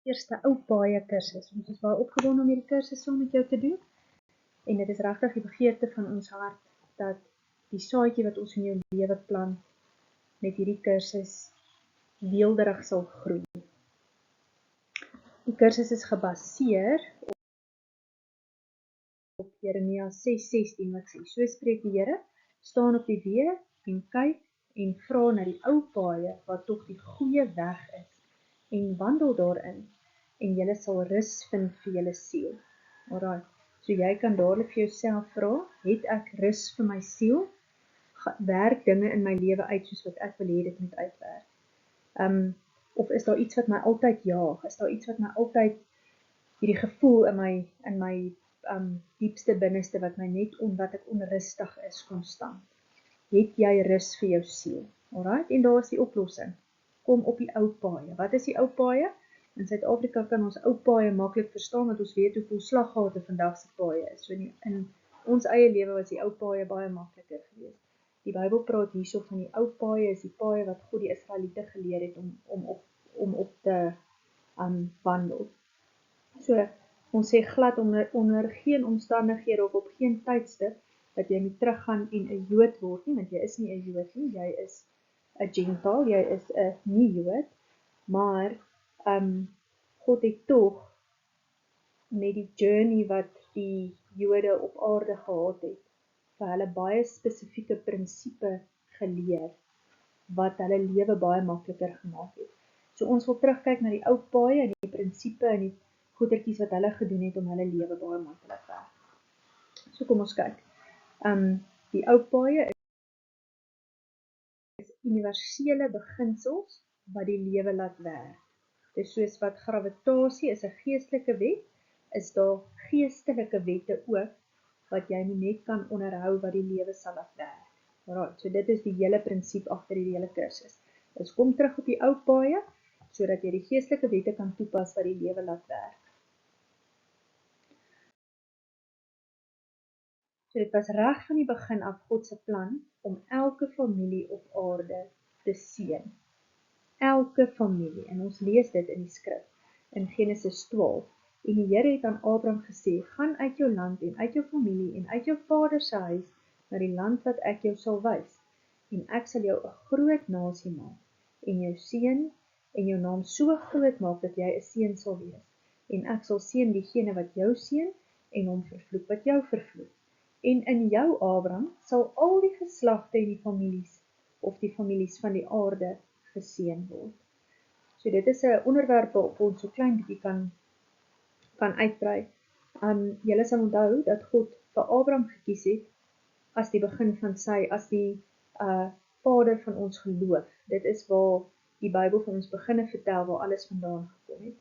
eerste ou paaie kursus. Ons is baie opgewonde om hierdie kursus saam met jou te doen. En dit is regtig die begeerte van ons hart dat die saadjie wat ons in jou lewe plant met hierdie kursus weelderig sal groei. Die kursus is gebaseer op Jeremia 6:16 wat sê: "So spreek die Here, staan op die weë en kyk en vra na die ou paaie wat tog die goeie weg is en wandel daarin en julle sal rus vind vir julle siel." Alright, so jy kan dadelik vir jouself vra, het ek rus vir my siel? Werk dinge in my lewe uit soos wat ek wil hê dit moet uitwerk? Of is daar iets wat my altyd jaag? Is daar iets wat my altyd hierdie gevoel in my diepste binneste wat ek onrustig is konstant? Het jy rus vir jou siel? Alright, en daar is die oplossing. Kom op die ou paaie. Wat is die ou paaie? In Suid-Afrika kan ons ou paaie maklik verstaan, want ons weet hoeveel slaggate vandag se paaie is. So in ons eie lewe was die ou paaie baie makliker geweest. Die Bybel praat hierso van die ou paaie, is die paaie wat God die Israeliete geleer het om op te wandel. So, ons sê glad onder geen omstandighede of op geen tydstip dat jy moet teruggaan en 'n Jood word nie, want jy is nie 'n Jood nie, jy is 'n Gentile, jy is 'n nie-Jood, maar God het tog met die journey wat die Jode op aarde gehad het, vir hulle baie spesifieke prinsipe geleer, wat hulle lewe baie makliker gemaak het. So ons wil terugkyk na die ou paaie en die prinsipe en die goedertjies wat hulle gedoen het om hulle lewe baie maklik werk. So kom ons kyk. Die ou paaie is universele beginsels wat die lewe laat werk. Dis soos wat gravitasie is 'n geestelike wet, is daar geestelike wette ook wat jy net kan onderhou wat die lewe sal laat werk. Alright, so dit is die hele prinsip agter die hele kursus. Dus kom terug op die ou paaie, sodat jy die geestelike wette kan toepas wat die lewe laat werk. So dit was reg van die begin af God se plan om elke familie op aarde te seën. Elke familie, en ons lees dit in die skrif, in Genesis 12, en die Here het aan Abraham gesê, gaan uit jou land en uit jou familie en uit jou vader se huis na die land wat ek jou sal wys, en ek sal jou 'n groot nasie maak, en jou seën en jou naam so groot maak dat jy 'n seën sal wees, en ek sal seën diegene wat jou seën, en hom vervloek wat jou vervloek. En in jou, Abraham, sal al die geslagte en die families, of die families van die aarde, geseën word. So dit is 'n onderwerp waarop ons so klein bietjie kan uitbrei. Julle sal onthou dat God vir Abraham gekies het as die begin van as die vader van ons geloof. Dit is waar die Bybel vir ons beginne vertel waar alles vandaan gekom het.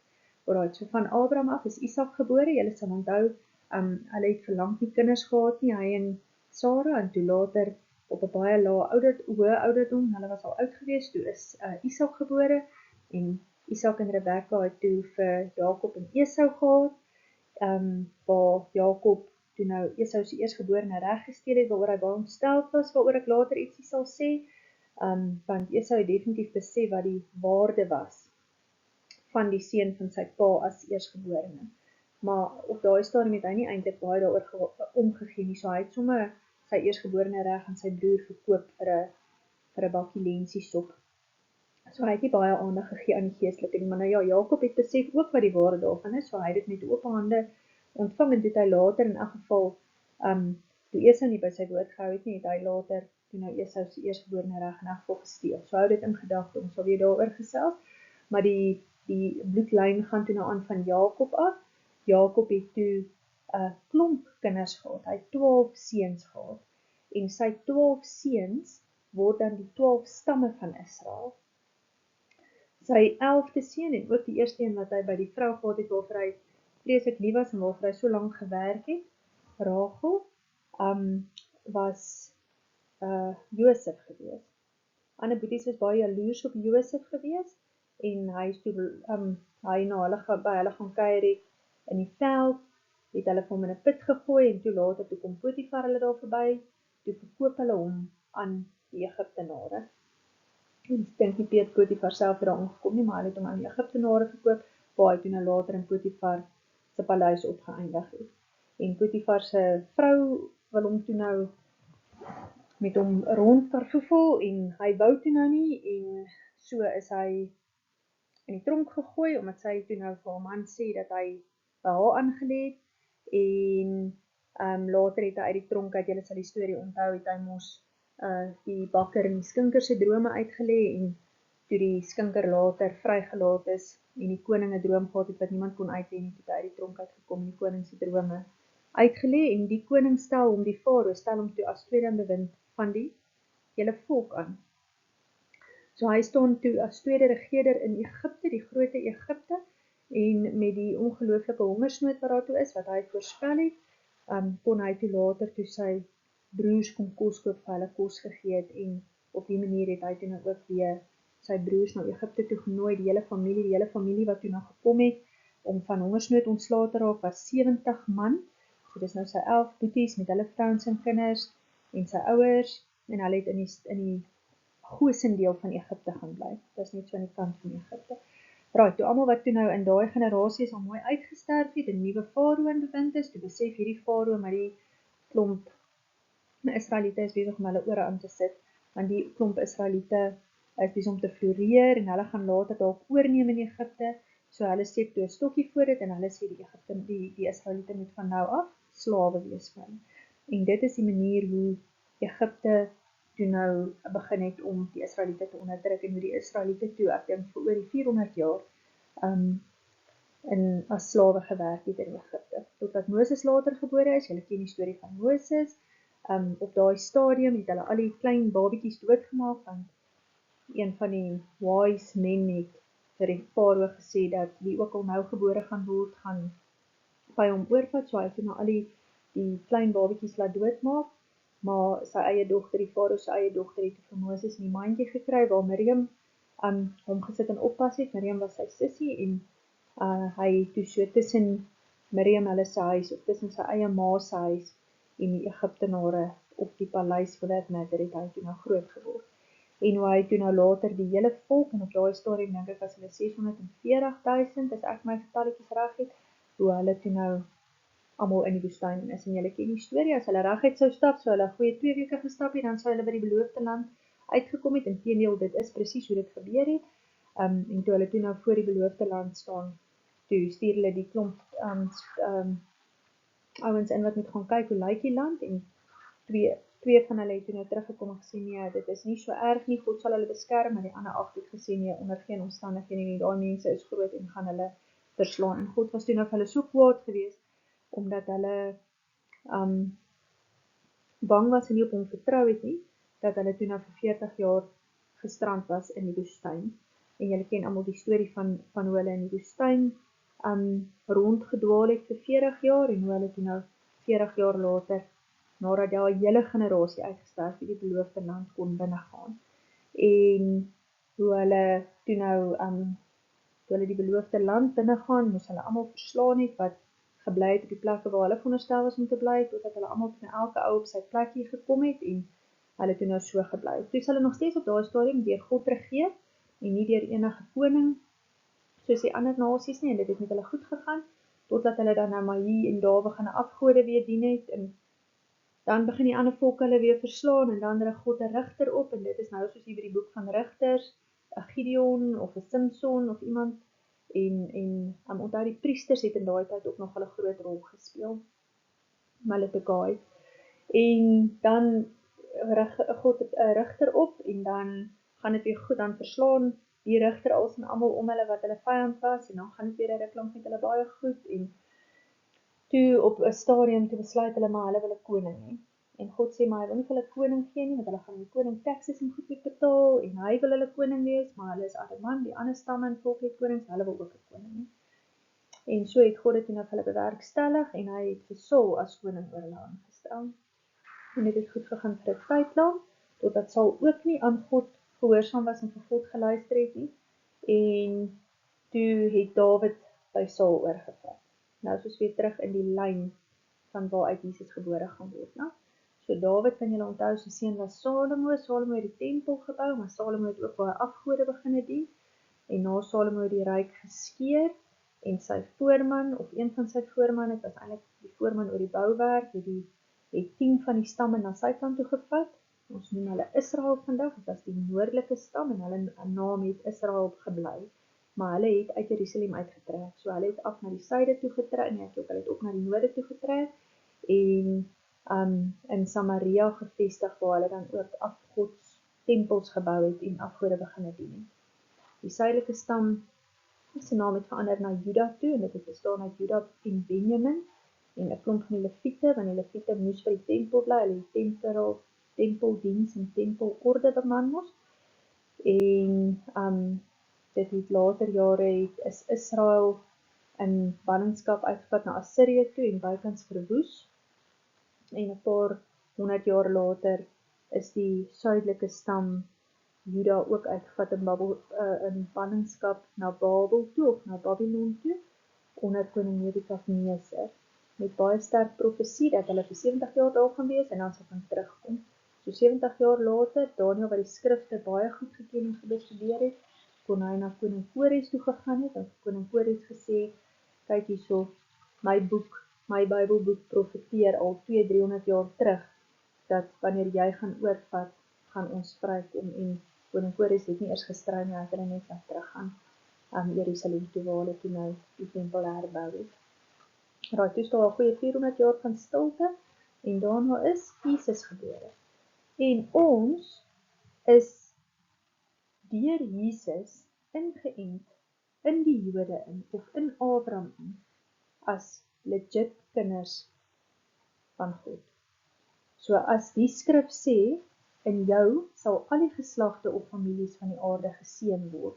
Alright, so van Abraham af is Isak gebore. Julle sal onthou, hulle het vir lank nie kinders gehad nie, hy en Sara, en toe later op 'n baie hoë ouderdom, hulle was al oud geweest, toe is Isak gebore, en Isak en Rebekka het toe vir Jakob en Esau gehad, waar Jakob toe nou Esau se eersgeborene reg gesteel het, waaroor hy baie ontsteld was, waaroor ek later ietsie sal sê, want Esau het definitief besef wat die waarde was van die seun van sy pa as eersgeborene. Maar op daai stadium het hy nie eintlik baie daaroor omgegee nie, so hy het sommer sy eersgeborene reg aan sy broer verkoop vir 'n bakkie lensiesop. So hy het nie baie aandag gegee aan die geestelike nie, maar nou ja, Jakob het besef ook wat die waarde daarvan is, so hy het dit met oop hande ontvang, en toe hy later in elk geval, toe Esau nie by sy woord gehou het nie, het hy later, toe nou Esau se eersgeborene reg in elk geval gesteel. So hou dit in gedagte, ons sal weer daaroor gesels, maar die bloedlyn gaan toe nou aan van Jakob af. Jakob het toe 'n klomp kinders gehad, hy het 12 seuns gehad, en sy 12 seuns word dan die 12 stamme van Israel. Sy 11de seun, en ook die eerste een wat hy by die vrou gehad het, waarvoor hy vreeslik lief was, en waarvoor hy so lank gewerk het, Rachel, was Josef gewees. Ander boeties was baie jaloers op Josef gewees, en hy is toe, hy na hulle by hulle gaan kuier het in die veld, het hulle vir hom in 'n put gegooi, en toe later toe kom Potifar hulle daar verby, toe verkoop hulle hom aan die Egiptenare. En ek dink nie Potifar self het daar aangekom nie, maar hy het hom aan die Egiptenare verkoop, waar hy toe nou later in Potifar se paleis opgeëindig het. En Potifar se vrou wil hom toe nou met hom rondvervoel en hy wou toe nou nie en so is hy in die tronk gegooi omdat sy toe nou vir haar man sê dat hy by haar aangeleed en later het hy uit die tronk uit, julle sal die storie onthou, het hy mos die bakker en die skinker se drome uitgelê en toe die skinker later vrygelaat is en die koning 'n droom gehad het wat niemand kon uitlê nie, toe hy uit die tronk uitgekom en die koning se drome uitgelê en die koning stel hom, die farao stel hom toe as tweede in bewind van die hele volk aan. So hy staan toe as tweede regerder in Egipte, die groot Egipte, en met die ongelooflike hongersnood wat daar toe is, wat hy voorspel het, kon hy toe later toe sy broers kom kos koop vir hulle kos gegee het en op die manier het hy toe nou ook weer sy broers na Egipte toe genooi, die hele familie wat toe nou gekom het om van hongersnood ontslae te raak was 70 man. So dis nou sy 11 boeties met hulle vrouens en kinders en sy ouers en hulle het in die Gosen deel van Egipte gaan bly. Dit is net so aan die kant van Egipte. Right, toe almal wat toe nou in daai generasies al mooi uitgesterf het en 'n nuwe farao in bewind is, toe besef hierdie farao maar die klomp Israeliete is besig om hulle ore aan te sit, want die klomp Israeliete is besig om te floreer en hulle gaan later dalk oorneem in Egipte, so hulle steek toe 'n stokkie voor dit en hulle sê die Israeliete moet van nou af slawe wees vir hulle. En dit is die manier hoe Egipte toe nou begin het om die Israeliete te onderdruk en hoe die Israeliete toe, ek dink vir oor die 400 jaar as slawe gewerk het in Egipte. Totdat Moses later gebore is, julle ken die storie van Moses, op daai stadium het hulle al die klein babietjies doodgemaak, want een van die wise men het vir die farao gesê dat wie ook al nou gebore gaan word, gaan by hom oorvat, so hy het nou al die klein babietjies laat doodmaak, maar sy eie dogter, die farao se eie dogter, het vir Moses in die mandjie gekry, waar Miriam hom gesit en oppas het. Miriam was sy sussie, en hy toe so tussen Miriam hulle se huis, of tussen sy eie ma se huis, en die Egiptenare, op die paleis vir dit net, het hy toe nou groot geword. En hoe hy toe nou later die hele volk, en op daai stadium dink ek was hulle 640.000, as ek my getalletjies reg het, hoe hulle toe nou almal in die woestyn is, en julle ken die storie, as hulle reguit sou stap, so hulle goeie 2 weke gestap het, dan sou hulle by die beloofde land uitgekom het, inteendeel dit is presies hoe dit gebeur het, en toe hulle toe nou voor die beloofde land staan, toe stuur hulle die klomp ouens in wat moet gaan kyk hoe lyk die land, en twee van hulle het toe nou teruggekom en gesê, nee, dit is nie so erg nie, God sal hulle beskerm, maar die ander 8 het gesê, nee, onder geen omstandighede nie, daai mense is groot en gaan hulle verslaan, en God was toe nou vir hulle so kwaad geweest, omdat hulle bang was en nie op hom vertrou het nie, dat hulle toe nou vir 40 jaar gestrand was in die woestyn. En julle ken almal die storie van hoe hulle in die woestyn rondgedwaal het vir 40 jaar, en hoe hulle toe nou 40 jaar later, nadat daai hele generasie uitgesterf het, die beloofde land kon binnegaan. En hoe hulle toe nou, toe hulle die beloofde land binnegaan, moes hulle almal verslaan het, wat gebly het op die plekke waar hulle veronderstel was om te bly, totdat hulle almal toe elke ou op sy plekkie gekom het, en hulle toe nou so gebly. Toe is hulle nog steeds op daai stadium deur God regeer, en nie deur enige koning, soos die ander nasies nie, en dit het met hulle goed gegaan, totdat hulle dan nou maar hier en daar begin afgode weer dien het, en dan begin die ander volke hulle weer verslaan, en dan rig God 'n rigter op, en dit is nou soos hier by die boek van Rigters, 'n Gideon, of 'n Samson, of iemand, en onthou die priesters het in daai tyd ook nog 'n groot rol gespeel, hulle te gaai, en dan rig God 'n rigter op, en dan gaan dit weer goed, dan verslaan die rigter als en almal om hulle wat hulle vyand was, en dan gaan dit weer 'n ruk lank met hulle baie goed, en toe op 'n stadium toe besluit hulle maar hulle wil 'n koning hê. En God sê maar hy wil nie vir hulle koning gee nie, want hulle gaan die koning taxes en goed moet betaal, en hy wil hulle koning wees, maar hulle is adamant, die ander stamme en volk het konings, hulle wil ook 'n koning hê. En so het God dit nou vir hulle bewerkstellig, en hy het vir Saul as koning oor hulle aangestel. En dit het goed gegaan vir 'n tyd lank, totdat Saul ook nie aan God gehoorsaam was en vir God geluister het nie, en toe het Dawid by Saul oorgevat. Nou is ons weer terug in die lyn van waaruit Jesus gebore gaan word, né? So Dawid, kan julle onthou, sy seun was Salomo, Salomo het die tempel gebou, maar Salomo het ook baie afgode begine dien, en na Salomo het die ryk geskeur, en sy voorman, of een van sy voormanne, het was eintlik die voorman oor die bouwerk, het 10 van die stamme na sy kant toe gevat. Ons noem hulle Israel vandag, dit was die noordelike stam, en hulle naam het Israel gebly. Maar hulle het uit Jerusalem uitgetrek, so hulle het af na die suide toe getrek, en hulle het ook na die noorde toe getrek, en in Samaria gevestig, waar hulle dan ook afgods tempels gebou het, en afgode beginne dien het. Die suidelike stam, sy naam het verander na Juda toe, en dit het bestaan uit Juda en Benjamin, en 'n klomp van die Lewiete, want die Lewiete moes by die tempel bly, hulle het tempeldiens en tempelorde beman mos, en dit het later jare is Israel in ballingskap uitgevat na Assirië toe en bykans verwoes, en 'n paar 100 jaar later is die suidelike stam Juda ook uitgevat in ballingskap na Babel toe, of na Babylon toe, onder koning Nebukadneser, met baie sterk profesie, dat hulle vir 70 jaar daar gaan wees, en dan sal gaan terugkom. So 70 jaar later, Daniël wat die skrifte baie goed geken en gebestudeer het, kon hy na koning Kores toe gegaan het, en koning Kores gesê, kyk hierso, my Bybelboek profeteer al 200-300 jaar terug, dat wanneer jy gaan oorvat, gaan ons vrykom, en koning Kores het nie eers gestry nie, hy het hulle net laat teruggaan Jerusalem toe, waar hulle toe nou die tempel herbou het. Raai, toe is daar 'n goeie 400 jaar van stilte, en daarna is Jesus gebore. En ons is deur Jesus ingeënt in die Jode of in Abraham as legit kinders van God. So as die skrif sê, in jou sal al die geslagte of families van die aarde geseën word,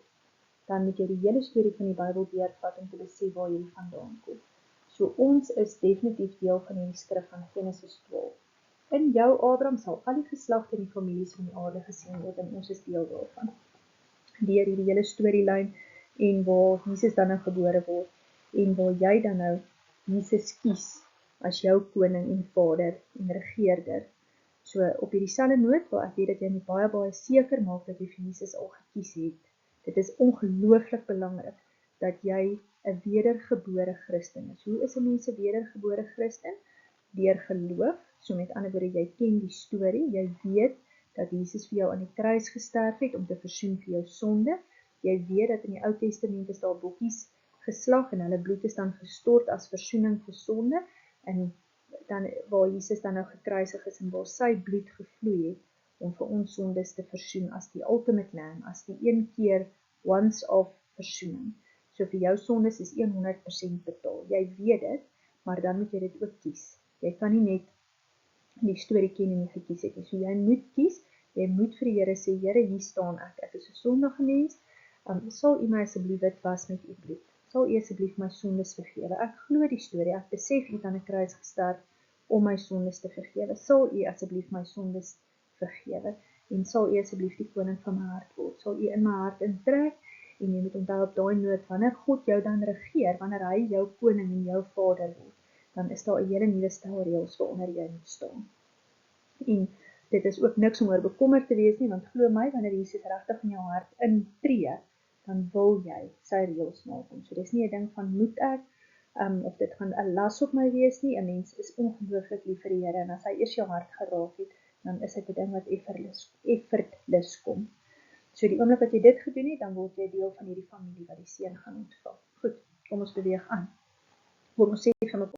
dan moet jy die hele storie van die Bybel deurvat om te besef waar jy vandaan kom. So ons is definitief deel van die skrif van Genesis 12. In jou Abraham sal al die geslagte en die families van die aarde geseën word, en ons is deel daarvan. Deur hierdie hele storielyn, en waar Jesus dan nou gebore word, en waar jy dan nou Jesus kies as jou koning en vader en regeerder. So op hierdie selfde noot, waar ek weet dat jy net baie seker maak dat jy vir Jesus al gekies het. Dit is ongelooflik belangrik dat jy 'n wedergebore Christen is. Hoe is 'n mens 'n wedergebore Christen? Deur geloof, so met ander woorde, jy ken die storie, jy weet dat Jesus vir jou aan die kruis gesterf het om te versoen vir jou sonde. Jy weet dat in die Ou Testament is daar bokkies geslag en hulle bloed is dan gestort as versoening vir sonde, en dan waar Jesus dan nou gekruisig is en waar sy bloed gevloei het om vir ons sondes te versoen as die ultimate lamb, as die een keer once-off versoening. So vir jou sondes is 100% betaal. Jy weet dit, maar dan moet jy dit ook kies. Jy kan nie net die storie ken en nie gekies het nie. So jy moet kies, jy moet vir die Here sê, Here, hier staan ek is 'n sondige mens, sal U my asseblief wit was met U bloed. Sal U asseblief my sondes vergewe. Ek glo die storie, ek besef U het aan 'n kruis gesterf om my sondes te vergewe. Sal U asseblief my sondes vergewe, en sal U asseblief die koning van my hart word. Sal U in my hart intrek, en jy moet onthou op daai noot, wanneer God jou dan regeer, wanneer hy jou koning en jou vader word, dan is daar 'n hele nuwe stel reëls waaronder jy moet staan. En dit is ook niks om oor bekommerd te wees nie, want glo my, wanneer Jesus regtig in jou hart intree, dan wil jy sy reëls nakom. So dis nie 'n ding van moet ek, of dit gaan 'n las op my wees nie. 'n Mens is ongelooflik lief vir die Here, en as hy eers jou hart geraak het, dan is dit 'n ding wat effortless kom. So die oomblik wat jy dit gedoen het, dan word jy deel van hierdie familie wat die seën gaan ontvang. Goed, kom ons beweeg aan. Kom ons sê van mekaar,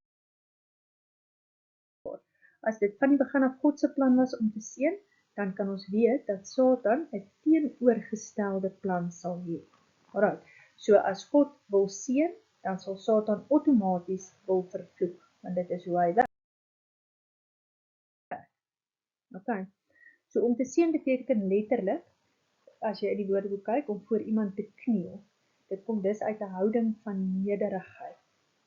as dit van die begin af God se plan was om te seën, dan kan ons weet dat Satan 'n teenoorgestelde plan sal hê. Alright, so as God wil seën, dan sal Satan outomaties wil vervloek, want dit is hoe hy werk. Okay, so om te seën beteken letterlik, as jy in die Woordeboek kyk, om voor iemand te kniel. Dit kom dus uit 'n houding van nederigheid.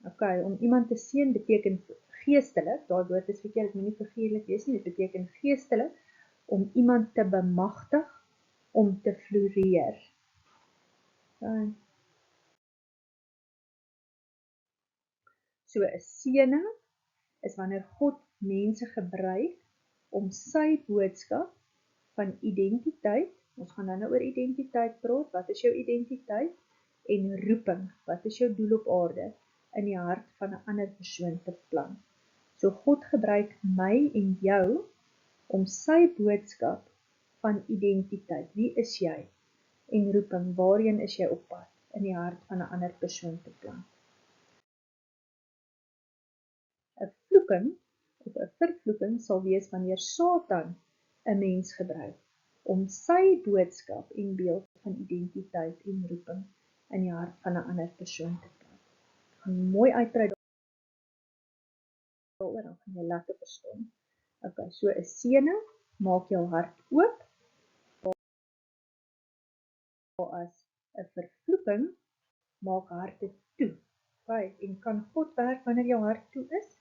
Okay, om iemand te seën beteken geestelik, daai woord is verkeerd, dit moet nie figuurlik wees nie, dit beteken geestelik, om iemand te bemagtig, om te floreer. Okay. So 'n seëning is wanneer God mense gebruik om sy boodskap van identiteit, ons gaan nou oor identiteit praat, wat is jou identiteit? en roeping, wat is jou doel op aarde, in die hart van 'n ander persoon te plant. So God gebruik my en jou om sy boodskap van identiteit, wie is jy, en roeping, waarheen is jy op pad, in die hart van 'n ander persoon te plant. 'n Vloeking of 'n vervloeking sal wees wanneer Satan 'n mens gebruik om sy boodskap en beeld van identiteit en roeping in die hart van 'n ander persoon te plant. Ek gaan mooi uitbrei daaroor, dan gaan jy lekker verstaan. Okay, so 'n seëning, maak jou hart oop, as 'n vervloeking, maak harte toe. Okay, en kan God werk wanneer jou hart toe is?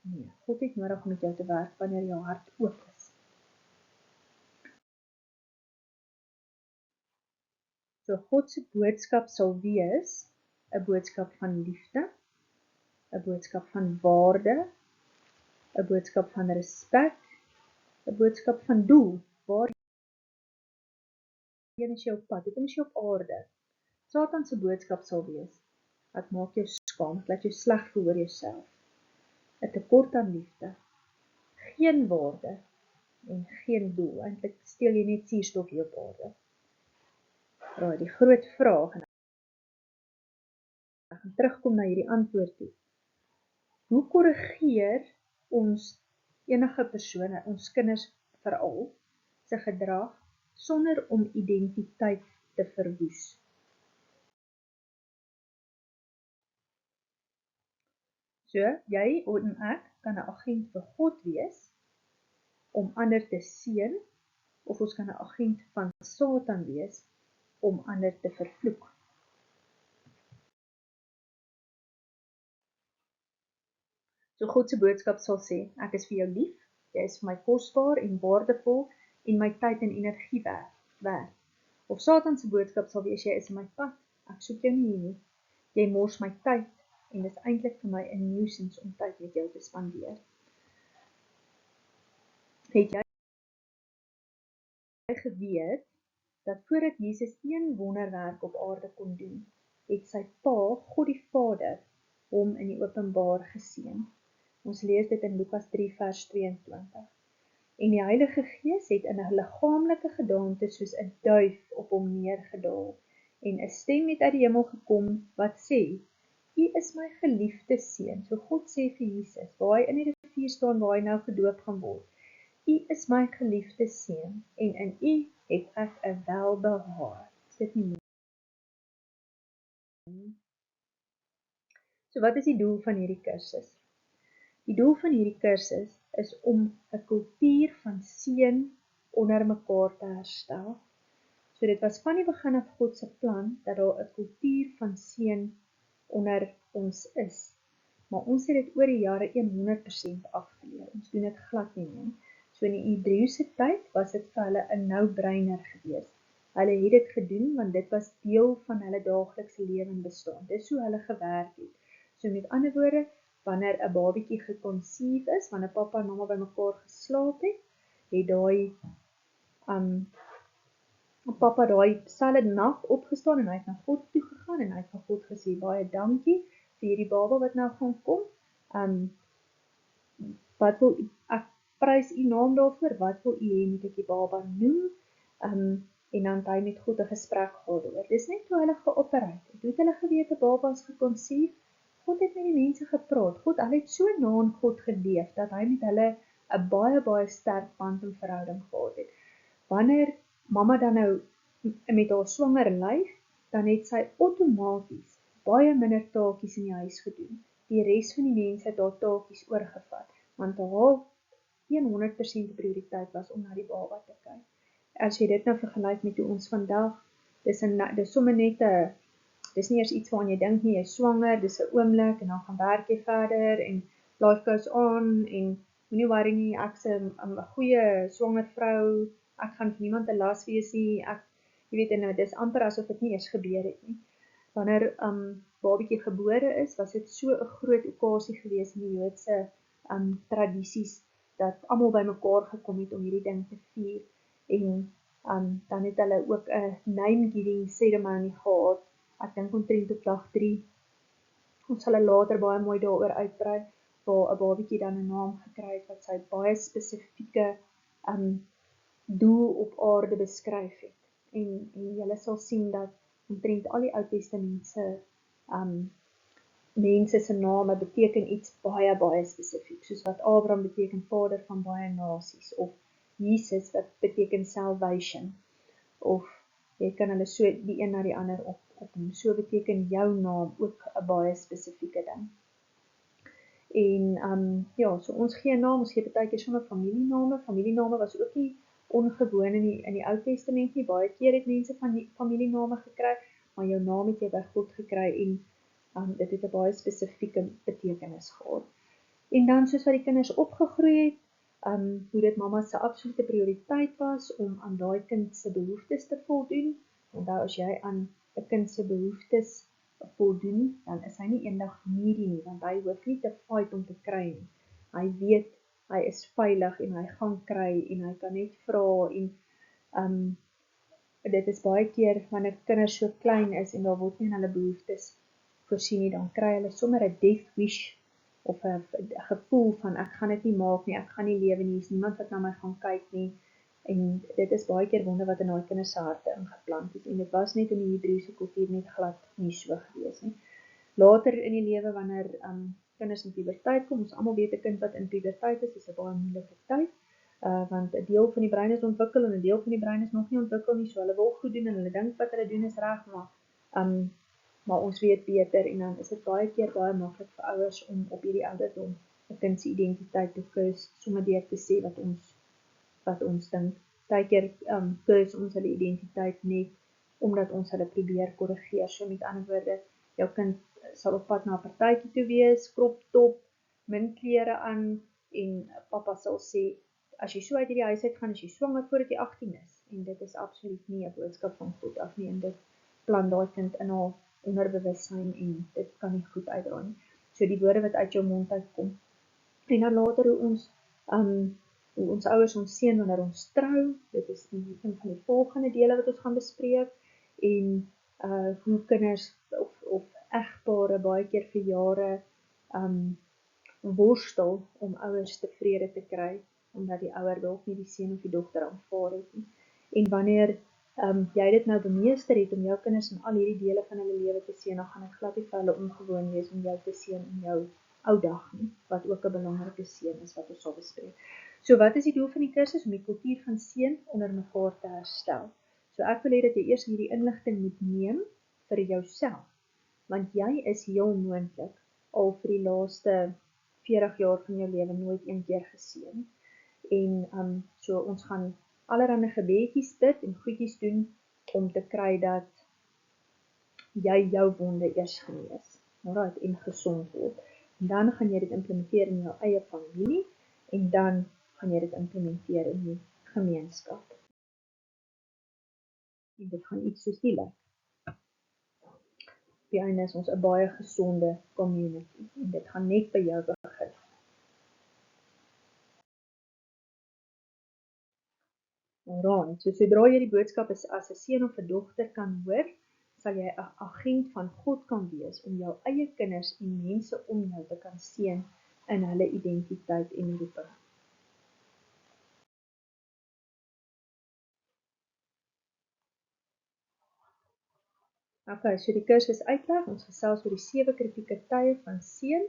Nee, God het nodig om met jou te werk wanneer jou hart oop is. So God se boodskap sal wees 'n boodskap van liefde, 'n boodskap van waarde, 'n boodskap van respek, 'n boodskap van doel. Waarheen is jy op pad? Hoekom is jy op aarde? Satan se boodskap sal wees, dit maak jou skaam, dit laat jou sleg voel oor jouself. 'n tekort aan liefde, geen waarde en geen doel. Eintlik steel jy net suurstof hier op aarde. Raai, die groot vraag, en ek gaan terugkom na hierdie antwoord toe. Hoe korrigeer ons enige persone, ons kinders veral, se gedrag sonder om identiteit te verwoes? So, jy en ek kan 'n agent vir God wees om ander te seën, of ons kan 'n agent van Satan wees om ander te vervloek. So God se boodskap sal sê, ek is vir jou lief, jy is vir my kosbaar en waardevol en my tyd en energie werd. Of Satan se boodskap sal wees, jy is in my pad, ek soek jou nie hier nie, jy mors my tyd en dis eintlik vir my 'n nuisance om tyd met jou te spandeer. Het jy geweet dat voordat Jesus een wonderwerk op aarde kon doen, het sy pa, God die Vader, hom in die openbaar geseën. Ons lees dit in Lukas 3 vers 22. En die Heilige Gees het in 'n liggaamlike gedaante soos 'n duif op hom neergedaal, en 'n stem het uit die hemel gekom wat sê, U is my geliefde seun. So God sê vir Jesus, waar hy in die rivier staan, waar hy nou gedoop gaan word, U is my geliefde seun, en in U het ek 'n welbehaag. Is dit nie mooi? So wat is die doel van hierdie kursus? Die doel van hierdie kursus is om 'n kultuur van seën onder mekaar te herstel. So dit was van die begin af God se plan, dat daar 'n kultuur van seën onder ons is. Maar ons het dit oor die jare 100% afgeleer. Ons doen dit glad nie meer. So in die Hebreëse tyd was dit vir hulle 'n no-brainer gewees. Hulle het dit gedoen, want dit was deel van hulle daaglikse lewe en bestaan. Dis hoe hulle gewerk het. So met ander woorde, wanneer 'n babietjie geconceive is, wanneer pappa en mamma by mekaar geslaap het, het daai pappa daai selfde nag opgestaan en hy het na God toe gegaan en hy het vir God gesê, baie dankie vir hierdie baba wat nou gaan kom. Wat wil ek prys u naam daarvoor? Wat wil u hê moet ek die baba noem? En dan het hy met God 'n gesprek gehad oor. Dis net hoe hulle geopereer het. Hoe het hulle geweet 'n baba is geconceive? God het met die mense gepraat. Hulle het so na aan God geleef, dat hy met hulle 'n baie sterk band en verhouding gehad het. Wanneer mamma dan nou met haar swanger lyf, dan het sy outomaties baie minder taakies in die huis gedoen. Die res van die mense het haar taakies oorgevat, want haar 100% prioriteit was om na die baba te kyk. As jy dit nou vergelyk met hoe ons vandag, dis sommer net dis nie eers iets waaraan jy dink nie, jy is swanger, dis 'n oomblik en dan gaan werk jy verder en life goes on en moenie worry nie, ek's 'n goeie swanger vrou, ek gaan vir niemand 'n las wees nie, jy weet, en dis amper asof dit nie eers gebeur het nie. Wanneer babietjie gebore is, was dit so 'n groot okasie gewees in die Joodse tradisies, dat almal bymekaar gekom het om hierdie ding te vier, en dan het hulle ook 'n name giving ceremony gehad, ek dink omtrent op dag 3, ons sal later baie mooi daaroor uitbrei, waar 'n babietjie dan 'n naam gekry het, wat sy baie spesifieke doel op aarde beskryf het. En julle sal sien dat omtrent al die Ou Testamentse mense se name beteken iets baie, baie spesifiek, soos wat Abraham beteken vader van baie nasies, of Jesus wat beteken salvation, of jy kan hulle so die een na die ander opnoem, so beteken jou naam ook 'n baie spesifieke ding. En ja, so ons gee 'n naam, ons gee partykeer sommer familiename was ook nie ongewoon in die Ou Testament nie, baie keer het mense van die familiename gekry, maar jou naam het jy by God gekry en dit het 'n baie spesifieke betekenis gehad. En dan soos wat die kinders opgegroei het, hoe dit mamma se absolute prioriteit was om aan daai kind se behoeftes te voldoen. Onthou as jy aan 'n kind se behoeftes voldoen, dan is hy nie eendag needy nie, want hy hoef nie te fight om te kry nie. Hy weet hy is veilig en hy gaan kry en hy kan net vra en dit is baie keer wanneer kinders so klein is en daar word nie aan hulle behoeftes voorsien nie, dan kry hulle sommer 'n death wish of 'n gevoel van ek gaan dit nie maak nie, ek gaan nie lewe nie, is niemand wat na my gaan kyk nie. En dit is baie keer wonder wat in daai kinders se harte ingeplant is en dit was net in die Hebreëse kultuur net glad nie so gewees nie. Later in die lewe wanneer kinders in puberteit kom, ons almal weet 'n kind wat in puberteit is 'n baie moeilike tyd, want 'n deel van die brein is ontwikkel en 'n deel van die brein is nog nie ontwikkel nie, so hulle wil goed doen en hulle dink wat hulle doen is reg, maar ons weet beter en dan is dit baie keer baie maklik vir ouers om op hierdie ouderdom 'n kind se identiteit te kus, sommer deur te sê wat ons dink. Baie keer kus ons hulle identiteit net omdat ons hulle probeer korrigeer. So met ander woorde, jou kind sal op pad na 'n partytjie toe wees, crop top, min klere aan en pappa sal sê as jy so uit hierdie huis uit gaan, is jy swanger voordat jy 18 is. En dit is absoluut nie 'n boodskap van God af nie en dit plant daai kind in haar onderbewussyn en dit kan nie goed uitdraai nie. So die woorde wat uit jou mond uitkom. En dan later hoe ons ouers ons seën wanneer ons trou, dit is een van die volgende dele wat ons gaan bespreek, en hoe kinders of egpare baie keer vir jare worstel om ouers tevrede te kry, omdat die ouer dalk nie die seun of die dogter aanvaar het nie. En wanneer jy dit nou bemeester het om jou kinders in al hierdie dele van hulle lewe te seën, dan gaan dit glad nie vir hulle ongewoon wees om jou te seën in jou ou dag nie, wat ook 'n belangrike seën is wat ons sal bespreek. So wat is die doel van die kursus? Om die kultuur van seën onder mekaar te herstel. So ek wil hê dat jy eers hierdie inligting moet neem vir jouself, want jy is heel moontlik al vir die laaste 40 jaar van jou lewe nooit een keer geseën. En so ons gaan allerhande gebedjies bid en goedjies doen om te kry dat jy jou wonde eers genees, alright, en gesond word. En dan gaan jy dit implementeer in jou eie familie en dan gaan jy dit implementeer in die gemeenskap. En dit gaan iets soos die lyk. Op die einde is ons 'n baie gesonde community en dit gaan net by jou begin. Alright, so sodra jy die boodskap as 'n seun of 'n dogter kan hoor, sal jy 'n agent van God kan wees om jou eie kinders en mense om jou te kan seën in hulle identiteit en roeping. Okay, so die kursus uitleg, ons gesels oor die 7 kritieke tye van seën.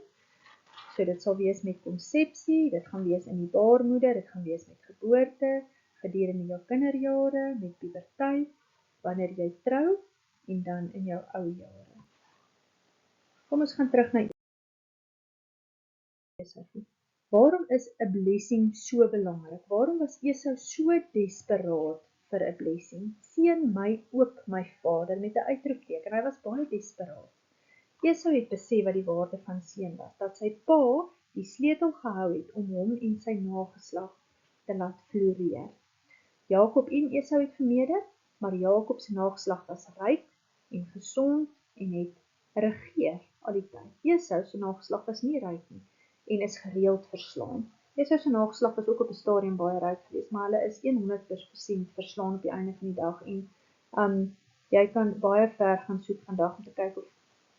So dit sal wees met konsepsie, dit gaan wees in die baarmoeder, dit gaan wees met geboorte, gedurende jou kinderjare, met puberteit, wanneer jy trou en dan in jou ou jare. Kom ons gaan terug na Esau. Waarom is 'n blessing so belangrik? Waarom was Esau so desperaat vir 'n blessing? Seën my ook my vader met 'n uitroepteken. Hy was baie desperaat. Esau het besef wat die waarde van seën was, dat sy pa die sleutel gehou het om hom en sy nageslag te laat floreer. Jakob en Esau het vermeerder, maar Jakob se nageslag was ryk en gesond en het regeer al die tyd. Esau se nageslag was nie ryk nie en is gereeld verslaan. Esau se nageslag was ook op 'n stadium baie ryk geweest, maar hulle is 100% verslaan op die einde van die dag en Jy kan baie ver gaan soek vandag om te kyk of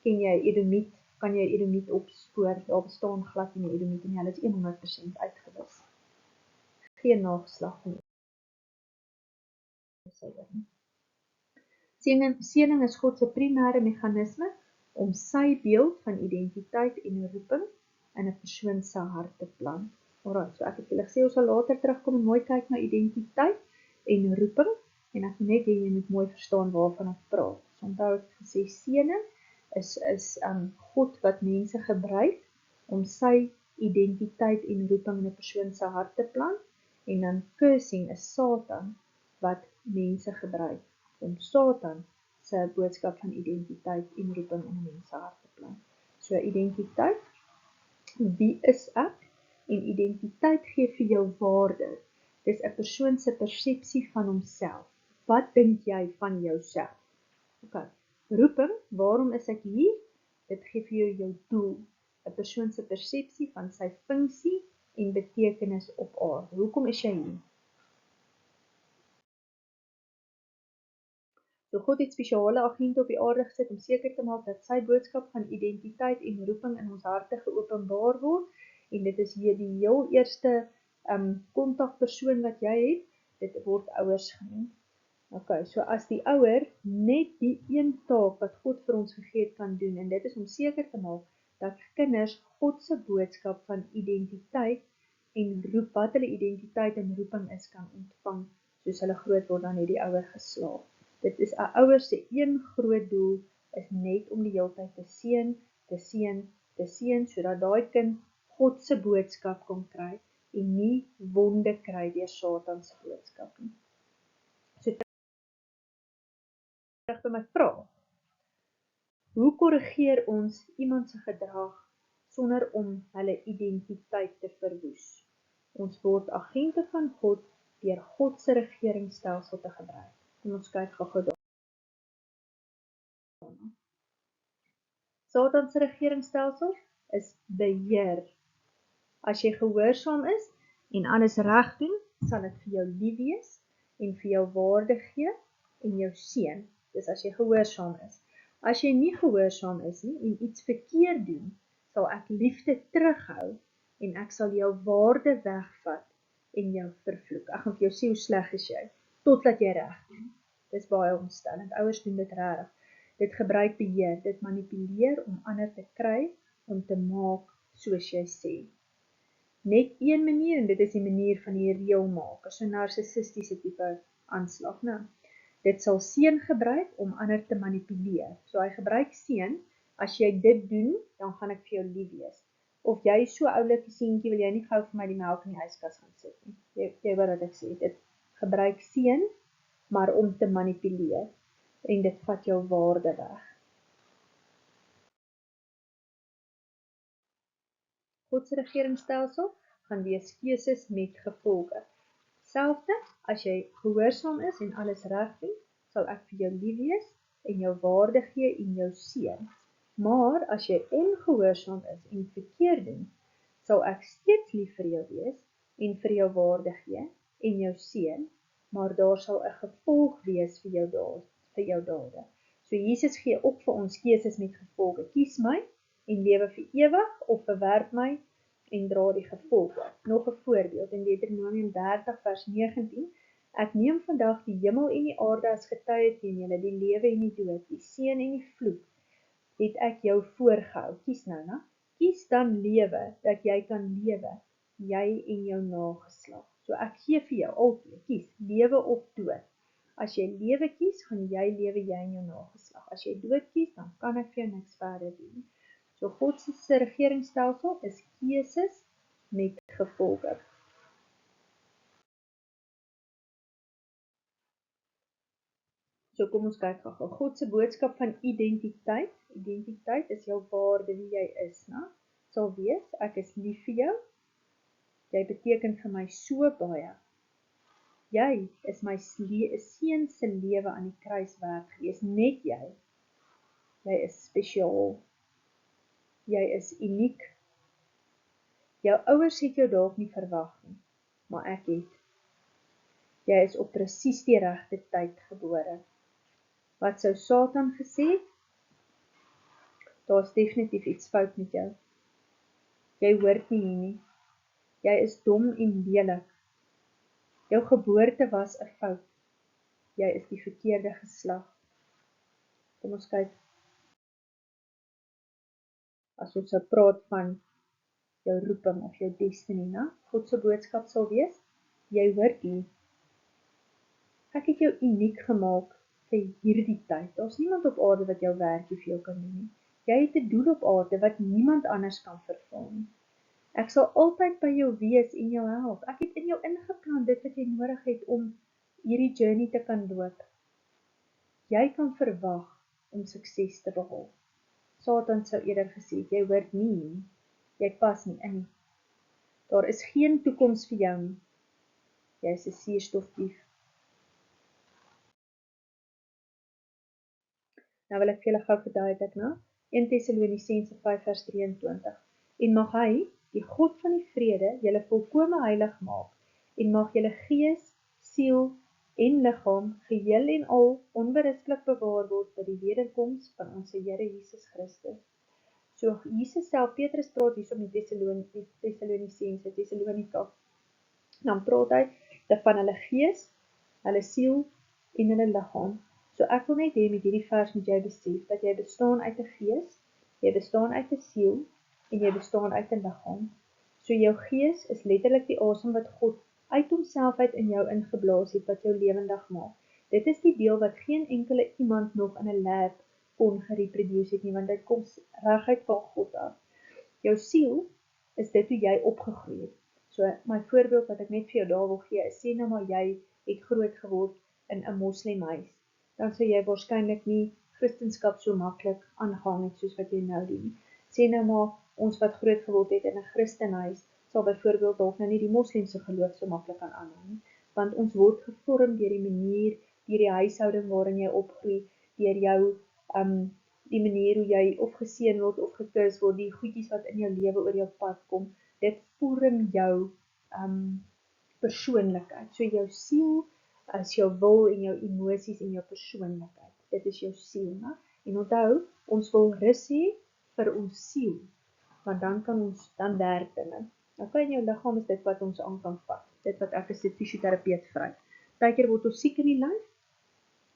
ken jy Edomiet, kan jy Edomiet opspoor, daar bestaan glad nie Edomiet en hulle is 100% uitgewis. Geen nageslag van Seëning is God se primêre meganisme om sy beeld van identiteit en roeping in 'n persoon se hart te plant. Alright, so ek het julle gesê ons sal later terugkom en mooi kyk na identiteit en roeping en ek net hê jy moet mooi verstaan waarvan ek praat. So onthou ek het gesê seëning is God wat mense gebruik om sy identiteit en roeping in 'n persoon se hart te plant en dan cursing is Satan wat mense gebruik om Satan se boodskap van identiteit en roeping in 'n mens se hart te plant. So identiteit, wie is ek? En identiteit gee vir jou waarde. Dis 'n persoon se persepsie van homself. Wat dink jy van jouself? Okay. Roeping, waarom is ek hier? Dit gee vir jou doel. 'n Persoon se persepsie van sy funksie en betekenis op aarde. Hoekom is jy hier? So God het spesiale agente op die aarde gesit om seker te maak dat sy boodskap van identiteit en roeping in ons harte geopenbaar word. En dit is hier die heel eerste kontakpersoon wat jy het, dit word ouers genoem. Okay, so as die ouer net die een taak wat God vir ons gegee het kan doen, en dit is om seker te maak dat kinders God se boodskap van identiteit en roep, wat hulle identiteit en roeping is, kan ontvang, soos hulle groot word, dan het die ouer geslaag. Dit is 'n ouer se een groot doel, is net om die hele tyd te seën, sodat daai kind God se boodskap kan kry, en nie wonde kry deur Satan se boodskap nie. So terug by my vraag. Hoe korrigeer ons iemand se gedrag sonder om hulle identiteit te verwoes? Ons word agente van God deur God se regeringsstelsel te gebruik. En ons kyk gou-gou daarna. Satan se regeringsstelsel is beheer. As jy gehoorsaam is en alles reg doen, sal dit vir jou lief wees en vir jou waarde gee en jou seën. Dis as jy gehoorsaam is. As jy nie gehoorsaam is nie en iets verkeerd doen, sal ek liefde terughou en ek sal jou waarde wegvat en jou vervloek. Ek gaan vir jou sê hoe sleg is jy, totdat jy reg doen. Dis baie ontstellend. Ouers doen dit regtig. Dit gebruik beheer, dit manipuleer om ander te kry, om te maak soos jy sê. Net een manier, en dit is die manier van die reëlmaker, so narcissistiese tipe aanslag. Nou, dit sal seën gebruik om ander te manipuleer. So hy gebruik seën, as jy dit doen, dan gaan ek vir jou lief wees. Of jy so oulike seentjie, wil jy nie gou vir my die melk in die yskas gaan sit nie. Jy weet wat ek sê, dit gebruik seën, maar om te manipuleer, en dit vat jou waarde weg. God se regeringsstelsel gaan wees keuses met gevolge. Selfde, as jy gehoorsaam is en alles reg doen, sal ek vir jou lief wees en jou waarde gee en jou seën. Maar as jy ongehoorsaam is en verkeerd doen, sal ek steeds lief vir jou wees en vir jou waarde gee en jou seën, maar daar sal 'n gevolg wees vir jou dade. So Jesus gee op vir ons keuses met gevolge. Kies my en lewe vir ewig of verwerp my en dra die gevolge. Nog 'n voorbeeld in Deuteronomium 30 vers 19. Ek neem vandag die hemel en die aarde as getuie teen julle, die lewe en die dood, die seën en die vloek, het ek jou voorgehou. Kies nou, né? Kies dan lewe, dat jy kan lewe, jy en jou nageslag. So ek gee vir jou altyd, kies lewe of dood. As jy lewe kies, gaan jy lewe, jy en jou nageslag. As jy dood kies, dan kan ek vir jou niks verder doen. So God se regeringsstelsel is keuses met gevolge. So kom ons kyk gou. God se boodskap van identiteit. Identiteit is jou waarde, wie jy is, né? Sal wees, ek is lief vir jou. Jy beteken vir my so baie. Jy is my seun se lewe aan die kruis werd gewees, net jy. Jy is spesiaal. Jy is uniek. Jou ouers het jou dalk nie verwag nie, maar ek het. Jy is op presies die regte tyd gebore. Wat sou Satan gesê het? Daar's definitief iets fout met jou. Jy hoort nie hier nie. Jy is dom en lelik. Jou geboorte was 'n fout. Jy is die verkeerde geslag. Kom ons kyk. As ons sou praat van jou roeping of jou destiny, né? God se boodskap sal wees, jy hoort hier. Ek het jou uniek gemaak vir hierdie tyd. Daar's niemand op aarde wat jou werkie vir jou kan doen nie. Jy het 'n doel op aarde wat niemand anders kan vervul nie. Ek sal altyd by jou wees en jou help. Ek het in jou ingeplan dit wat jy nodig het om hierdie journey te kan loop. Jy kan verwag om sukses te behaal. Satan sou eerder gesê het, jy hoort nie hier nie. Jy pas nie in nie. Daar is geen toekoms vir jou nie. Jy is 'n suurstofdief. Nou wil ek vir julle gou verduidelik, né? 1 Tessalonisense 5 vers 23. En mag hy, die God van die vrede, julle volkome heilig maak, en mag julle gees, siel en liggaam geheel en al onberispelik bewaar word by die wederkoms van ons Here Jesus Christus. So Jesus self, Petrus praat hier met Tessalonisense, Tessalonika. Dan praat hy van hulle gees, hulle siel en hulle liggaam. So ek wil net hê met hierdie vers moet jy besef, dat jy bestaan uit 'n gees, jy bestaan uit 'n siel, en jy bestaan uit 'n liggaam. So jou gees is letterlik die asem wat God uit homself uit in jou ingeblaas het, wat jou lewendig maak. Dit is die deel wat geen enkele iemand nog in 'n lab kon gereproduce het nie, want dit kom reguit van God af. Jou siel is dit hoe jy opgegroei het. So my voorbeeld wat ek net vir jou daar wil gee, is sê nou maar jy het groot geword in 'n moslemhuis. Dan sou jy waarskynlik nie Christendom so maklik aangaan het soos wat jy nou doen. Sê nou maar, ons wat groot geword het in 'n Christenhuis, sal byvoorbeeld dalk nou nie die moslimse geloof so maklik kan aanhang nie, want ons word gevorm deur die manier, deur die huishouding waarin jy opgroei, deur jou, die manier hoe jy of geseën word of gekus word, die goedjies wat in jou lewe oor jou pad kom, dit vorm jou, persoonlikheid. So jou siel is jou wil en jou emosies en jou persoonlikheid. Dit is jou siel, né? En onthou, ons wil rus hê vir ons siel, want dan werk dinge. Nou in jou liggaam is dit wat ons aan kan vat, dit wat ek as 'n fisioterapeut vry. Partykeer word ons siek in die lyf,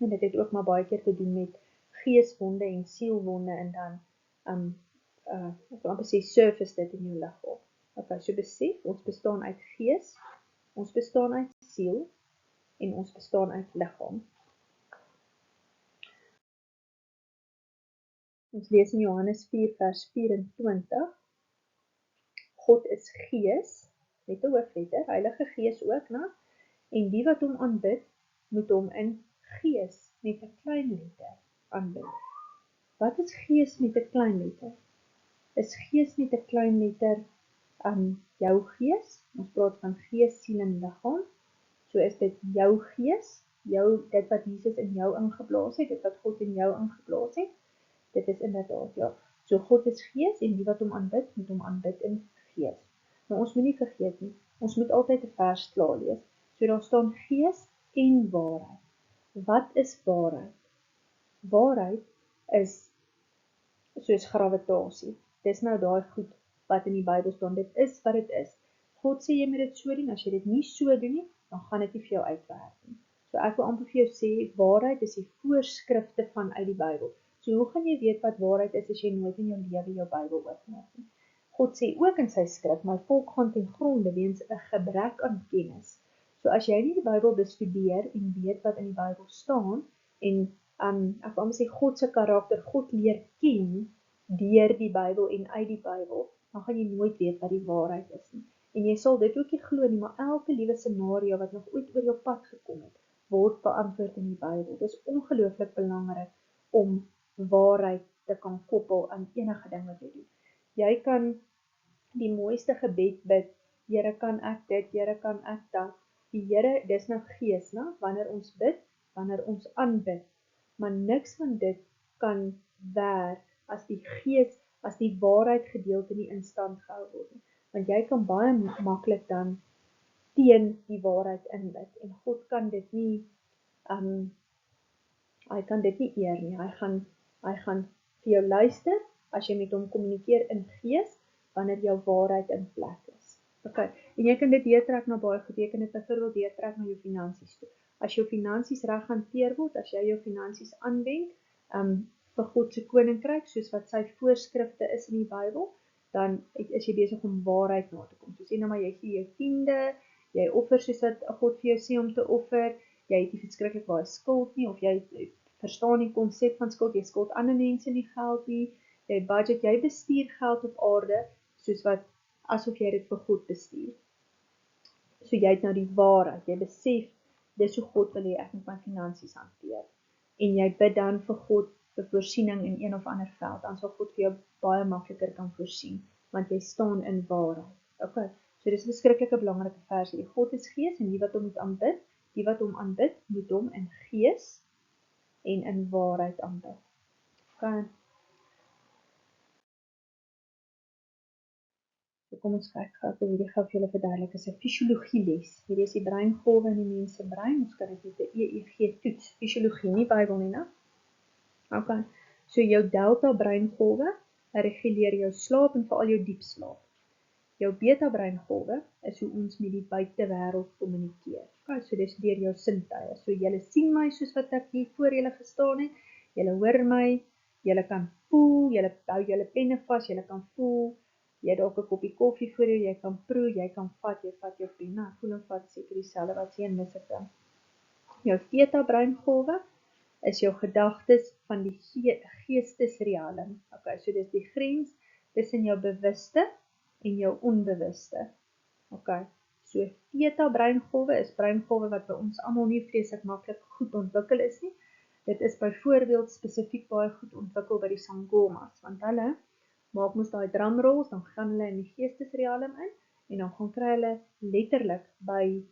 en dit het ook maar baie keer te doen met geeswonde en sielwonde, en dan, ek wil amper sê, surface dit in jou liggaam. Okay, so besef, ons bestaan uit gees, ons bestaan uit siel, en ons bestaan uit liggaam. Ons lees in Johannes 4 vers 24, God is gees, met 'n hoofletter, Heilige Gees ook, né? En die wat hom aanbid, moet hom in gees met 'n klein letter aanbid. Wat is gees met 'n klein letter? Is gees met 'n klein letter jou gees? Ons praat van gees, siel en liggaam. So is dit jou gees, dit wat Jesus in jou ingeblaas het, dit wat God in jou ingeblaas het. Dit is inderdaad, ja. So God is gees en die wat hom aanbid, moet hom aanbid in gees. Maar ons moet nie vergeet nie, ons moet altyd 'n vers klaar lees. So daar staan gees en waarheid. Wat is waarheid? Waarheid is soos gravitasie. Dis nou daai goed wat in die Bybel staan, dit is wat dit is. God sê jy moet dit so doen, as jy dit nie so doen nie, dan gaan dit nie vir jou uitwerk nie. So ek wil amper vir jou sê, waarheid is die voorskrifte vanuit die Bybel. So hoe gaan jy weet wat waarheid is as jy nooit in jou lewe jou Bybel oopmaak nie? God sê ook in sy skrif, my volk gaan ten gronde weens 'n gebrek aan kennis. So as jy nie die Bybel bestudeer en weet wat in die Bybel staan, en ek wil sê God se karakter, God leer ken deur die Bybel en uit die Bybel, dan gaan jy nooit weet wat die waarheid is nie. En jy sal dit ook nie glo nie, maar elke liewe scenario wat nog ooit oor jou pad gekom het, word beantwoord in die Bybel. Dit is ongelooflik belangrik om waarheid te kan koppel aan enige ding wat jy doen. Jy kan die mooiste gebed bid, Here kan ek dit, Here kan ek dat. Die Here, dis nou gees, né? Wanneer ons bid, wanneer ons aanbid, maar niks van dit kan werk as die gees, as die waarheid gedeelte nie in stand gehou word nie. Want jy kan baie maklik dan teen die waarheid inbid, en God kan dit nie Hy kan dit nie eer nie. Hy gaan vir jou luister as jy met hom kommunikeer in gees, wanneer jou waarheid in plek is. Okay, en jy kan dit deurtrek na baie goed. Jy kan dit byvoorbeeld deurtrek na jou finansies toe. As jou finansies reg hanteer word, as jy jou finansies aanwend, vir God se koninkryk, soos wat sy voorskrifte is in die Bybel, dan is jy besig om waarheid na te kom. So sê nou maar jy gee jou 10de, jy offer soos wat God vir jou sê om te offer, jy het nie verskriklik baie skuld nie, of jy verstaan die konsep van skuld, jy skuld ander mense nie geld nie, jy budget, jy bestuur geld op aarde, soos wat, asof jy dit vir God bestuur. So jy het nou die waarheid, jy besef, dis hoe God wil hê ek moet my finansies hanteer. En jy bid dan vir God vir voorsiening in een of ander veld, dan sal God vir jou baie makliker kan voorsien, want jy staan in waarheid. Okay, so dis 'n verskriklike belangrike versie. God is gees en die wat hom moet aanbid, die wat hom aanbid, moet hom in gees en in waarheid aanbid. Okay. So kom ons kyk gou, hierdie gaan vir julle verduidelik, is 'n fisiologie les. Hierdie is die breingolwe in die mens se brein, ons kan dit met 'n EEG toets, fisiologie, nie Bybel nie, né? Okay, so jou delta breingolwe reguleer jou slaap en veral jou diep slaap. Jou beta breingolwe is hoe ons met die buitewêreld kommunikeer. Okay, so dis deur jou sintuie. So julle sien my soos wat ek hier voor julle gestaan het, julle hoor my, julle kan voel, julle hou julle penne vas, julle kan voel, jy dalk 'n koppie koffie voor jou, jy kan proe, jy kan vat jou pen, voel en vat seker dieselfde wat sien mis ek dan. Jou theta breingolwe is jou gedagtes van die geestesrealm. Okay, so dis die grens tussen jou bewuste en jou onbewuste. Okay, so theta breingolwe is breingolwe wat by ons almal nie vreeslik maklik goed ontwikkel is nie. Dit is byvoorbeeld spesifiek baie goed ontwikkel by die sangomas, want hulle maak mos daai drumrolls, dan gaan hulle in die geestesrealm in, en dan gaan kry hulle letterlik by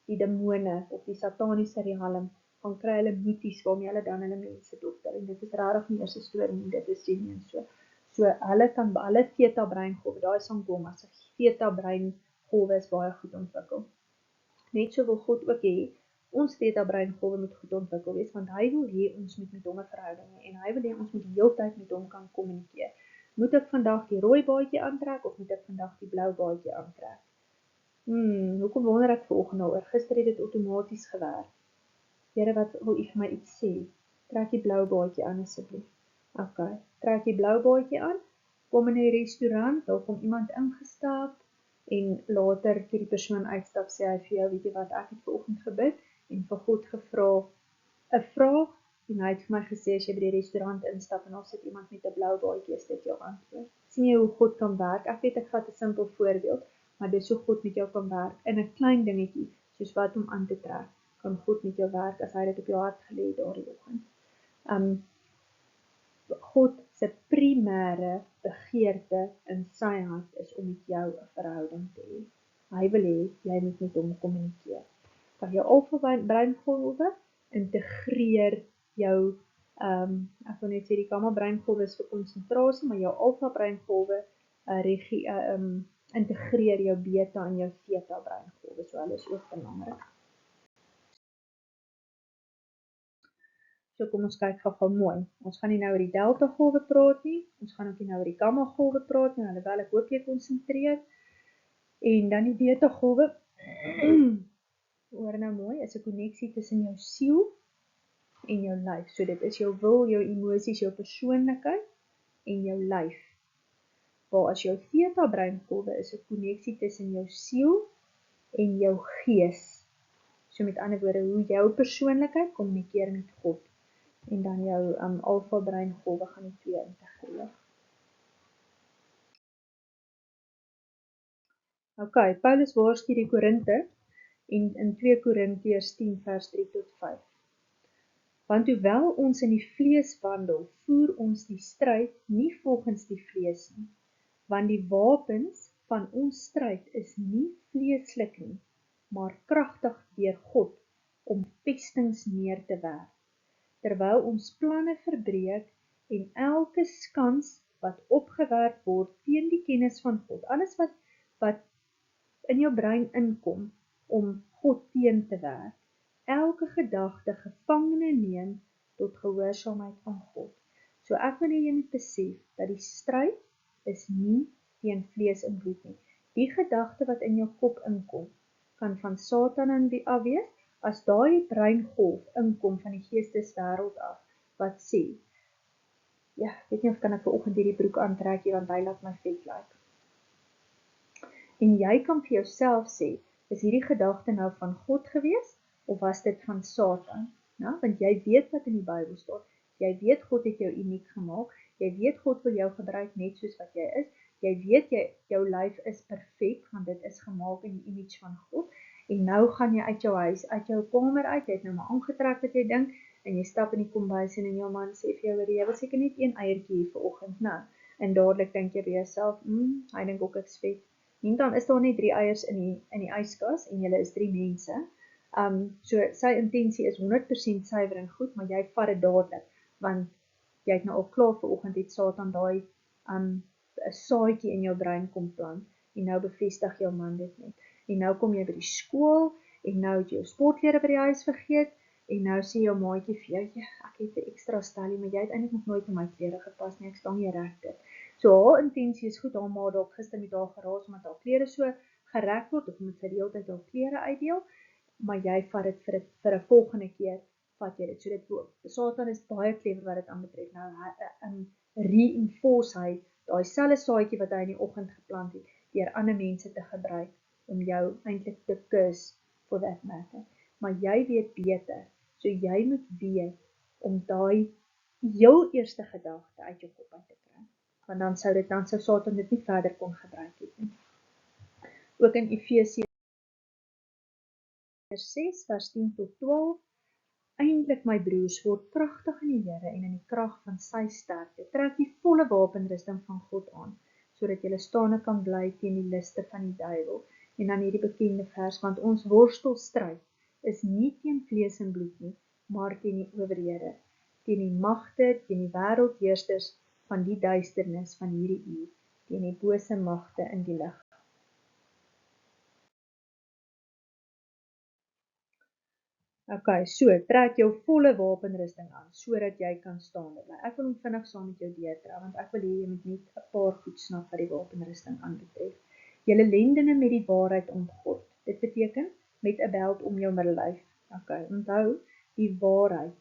die demone of die sataniese realm, gaan kry hulle boeties waarmee hulle dan hulle mense dokter, en dit is regtig nie eers 'n storie nie, dit is sien en so. So hulle kan hulle theta breingolwe, daai sangomas, theta breingolwe is baie goed ontwikkel. Net so wil God ook hê ons theta breingolwe moet goed ontwikkel wees, want hy wil hê ons moet met hom 'n verhouding hê, en hy wil hê ons moet die hele tyd met hom kan kommunikeer. Moet ek vandag die rooi baadjie aantrek, of moet ek vandag die blou baadjie aantrek? Hoekom wonder ek vanoggend daaroor? Gister het dit outomaties gewerk. Here, wat wil u vir my iets sê? Trek die blou baadjie aan asseblief. Okay, trek die blou baadjie aan, kom in die restaurant, daar kom iemand ingestap, en later toe die persoon uitstap, sê hy vir jou, weet jy wat, ek het vanoggend gebid, en vir God gevra 'n vraag, en hy het vir my gesê, as jy by die restaurant instap, en daar sit iemand met 'n blou baadjie, is dit jou antwoord. Sien jy hoe God kan werk? Ek weet ek vat 'n simpel voorbeeld, maar dis hoe God met jou kan werk, in 'n klein dingetjie, soos wat om aan te trek, kan God met jou werk, as hy dit op jou hart gelê het daardie oggend. God se primêre begeerte in sy hart is om met jou 'n verhouding te hê. Hy wil hê jy moet met hom kommunikeer. Van jou alfa breingolwe integreer jou, ek wil net sê die gamma breingolwe is vir konsentrasie, maar jou alfa breingolwe integreer jou beta en jou theta breingolwe, so hulle is ook belangrik. So kom ons kyk gou mooi. Ons gaan nie nou oor die delta golwe praat nie, ons gaan ook nie nou oor die gamma golwe praat nie, alhoewel ek hoop jy konsentreer. En dan die beta golwe, hoor nou mooi, is 'n koneksie tussen jou siel en jou lyf. So dit is jou wil, jou emosies, jou persoonlikheid en jou lyf. Waar as jou theta breingolwe is 'n koneksie tussen jou siel en jou gees. So met ander woorde, hoe jou persoonlikheid kommunikeer met God. En dan jou alfa breingolwe gaan die twee integreer. Okay, Paulus waarsku die Korinte in 2 Korintiërs 10 vers 3 tot 5. Want hoewel ons in die vlees wandel, voer ons die stryd nie volgens die vlees nie, want die wapens van ons stryd is nie vleeslik nie, maar kragtig deur God om vestings neer te werp, terwyl ons planne verbreek en elke skans wat opgewerp word teen die kennis van God, alles wat in jou brein inkom om God teen te werk, elke gedagte gevangene neem tot gehoorsaamheid aan God. So ek wil hê jy moet besef, dat die stryd is nie teen vlees en bloed nie. Die gedagte wat in jou kop inkom, kan van Satan af wees, as daai breingolf inkom van die geesteswêreld af, wat sê, ja, weet nie of kan ek vanoggend hierdie broek aantrek, want hy laat my vet lyk. En jy kan vir jouself sê, is hierdie gedagte nou van God gewees, of was dit van Satan? Nou, want jy weet wat in die Bybel staan, jy weet God het jou uniek gemaak, jy weet God wil jou gebruik net soos wat jy is, jy weet jou lyf is perfek, want dit is gemaak in die image van God, en nou gaan jy uit jou huis, uit jou kamer uit, jy het nou maar aangetrek wat jy dink, en jy stap in die kombuis en jou man sê vir jou, jy wil seker net een eiertjie hier vanoggend, nou, en dadelik dink jy by jouself, hy dink ook ek's vet. En dan is daar net 3 eiers in die yskas, en julle is 3 mense, so sy intensie is 100% suiwer en goed, maar jy vat dit dadelik, want jy het nou al klaar vanoggend het Satan daai 'n saadjie in jou brein kom plant, en nou bevestig jou man dit net. En nou kom jy by die skool, en nou het jy jou sportklere by die huis vergeet, en nou sê jou maatjie vir jou, ja, ek het 'n ekstra stellie, maar jy het eintlik nog nooit in my klere gepas nie, ek staan nie reg dit. So haar intensie is goed, haar ma dalk gister met haar geraas, omdat haar klere so gerek word, of omdat sy die hele tyd haar klere uitdeel, maar jy vat dit vir 'n volgende keer, vat jy dit. So dit Satan is baie clever wat dit aanbetref. Nou, reinforce hy daai selfde saadjie wat hy in die oggend geplant het, deur ander mense te gebruik, om jou eintlik te kus, for that matter. Maar jy weet beter, so jy moet weet, om daai heel eerste gedagte uit jou kop uit te kry. Want dan sou Satan dit nie verder kon gebruik het nie. Ook in Efesiërs 6 vers 10 tot 12, eintlik my broers, word kragtig in die Here en in die krag van sy sterkte. Trek die volle wapenrusting van God aan, sodat jy staande kan bly teen die liste van die duiwel. En dan hierdie bekende vers, want ons worstelstryd is nie teen vlees en bloed nie, maar teen die owerhede, teen die magte, teen die wêreldheersers van die duisternis van hierdie uur, teen die bose magte in die lig. Okay, so trek jou volle wapenrusting aan, sodat jy kan staande bly. Ek wil vinnig saam met jou deurtrek, want ek wil hê jy moet net 'n paar goed snap wat die wapenrusting aanbetref. Julle lendene met die waarheid omgord. Dit beteken met 'n beld om jou middellyf. Okay, onthou die waarheid.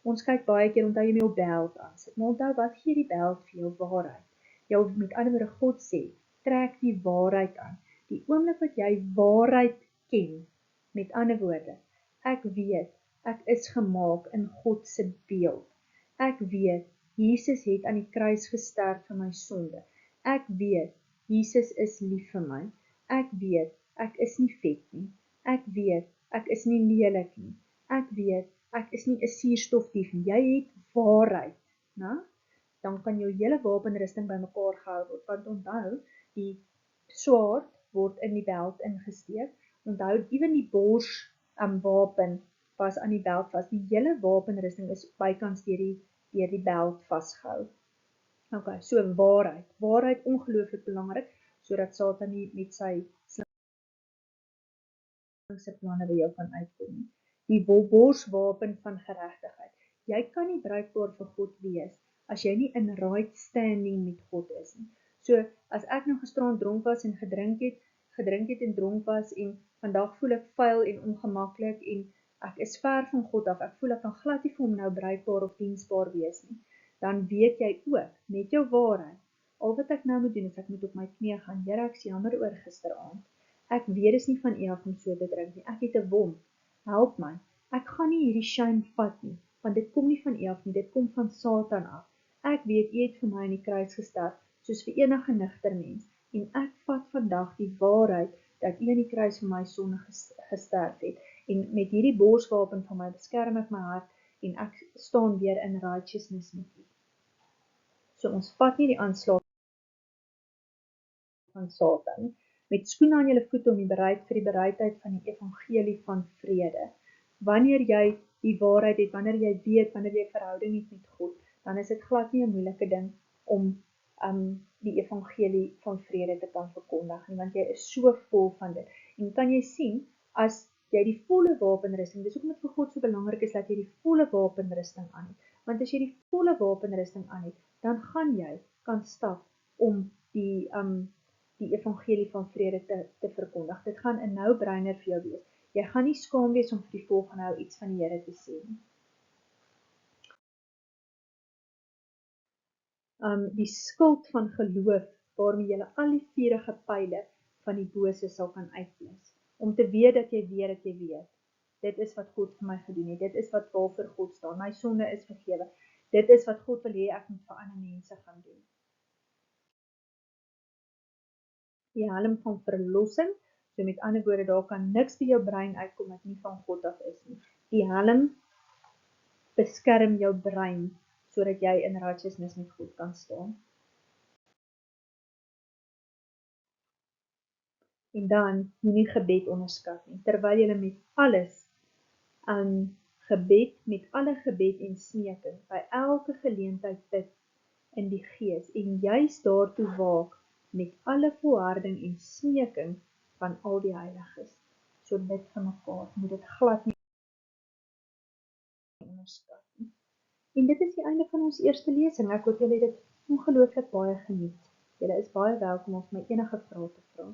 Ons kyk baie keer, onthou jy met jou beld aan sit, maar onthou wat gee die beld vir jou waarheid? Jou, met ander woorde, God sê, trek die waarheid aan. Die oomblik wat jy waarheid ken, met ander woorde, ek weet, ek is gemaak in God se beeld. Ek weet, Jesus het aan die kruis gesterf vir my sonde. Ek weet, Jesus is lief vir my. Ek weet, ek is nie vet nie. Ek weet, ek is nie lelik nie. Ek weet, ek is nie 'n suurstofdief nie. Jy het waarheid, né? Dan kan jou hele wapenrusting bymekaar gehou word, want onthou, die swaard word in die beld ingesteek. Onthou, ewen die bors wapen was aan die beld vas. Die hele wapenrusting is bykans deur die beld vasgehou. Okay, so waarheid. Waarheid ongelooflik belangrik, sodat Satan nie met sy slinkse planne by jou kan uitkom nie. Die borswapen van geregtigheid. Jy kan nie bruikbaar vir God wees, as jy nie in right standing met God is nie. So, as ek nou gisterand dronk was en gedrink het en dronk was, en vandag voel ek vuil en ongemaklik, en ek is ver van God af, ek voel ek kan glad nie vir hom nou bruikbaar of diensbaar wees nie, dan weet jy ook, met jou waarheid, al wat ek nou moet doen, is ek moet op my knie gaan, Here, ek is jammer oor gisteraand, ek weet is nie van U af om so te drink nie, ek het 'n wond, help my, ek gaan nie hierdie shame vat nie, want dit kom nie van U af nie, dit kom van Satan af, ek weet U het vir my aan die kruis gesterf, soos vir enige nigter mens, en ek vat vandag die waarheid, dat U aan die kruis vir my sonde gesterf het, en met hierdie borswapen van my beskerm ek my hart, en ek staan weer in righteousness met U. So ons vat nie die aanslag van Satan, met skoene aan julle voete om vir die bereidheid van die evangelie van vrede. Wanneer jy die waarheid het, wanneer jy weet, wanneer jy verhouding het met God, dan is dit glad nie 'n moeilike ding om die evangelie van vrede te kan verkondig nie, want jy is so vol van dit. En kan jy sien, as jy die volle wapenrusting, dis hoekom dit vir God so belangrik is, dat jy die volle wapenrusting aan het. Want as jy die volle wapenrusting aan het, dan gaan jy kan stap om die evangelie van vrede te verkondig. Dit gaan 'n no-brainer vir jou wees. Jy gaan nie skaam wees om vir die volgende ou iets van die Here te sê nie. Die skild van geloof, waarmee jy al die vurige pile van die bose sal kan uitblus. Om te weet dat jy weet. Dit is wat God vir my gedoen het. Dit is wat waarvoor God staan. My sonde is vergewe. Dit is wat God wil hê ek moet vir ander mense gaan doen. Die helm van verlossing, so met ander woorde, daar kan niks by jou brein uitkom wat nie van God af is nie. Die helm beskerm jou brein, sodat jy in righteousness met God kan staan. En dan moenie gebed onderskat nie, terwyl jy met alles gebed, met alle gebed en smeking, by elke geleentheid bid in die gees, en juis daartoe waak, met alle volharding en smeking van al die heiliges. So bid vir mekaar, moet dit glad nie onderskat nie. En dit is die einde van ons eerste lesing. Ek hoop julle het dit ongelooflik baie geniet. Julle is baie welkom om my enige vrae te vra.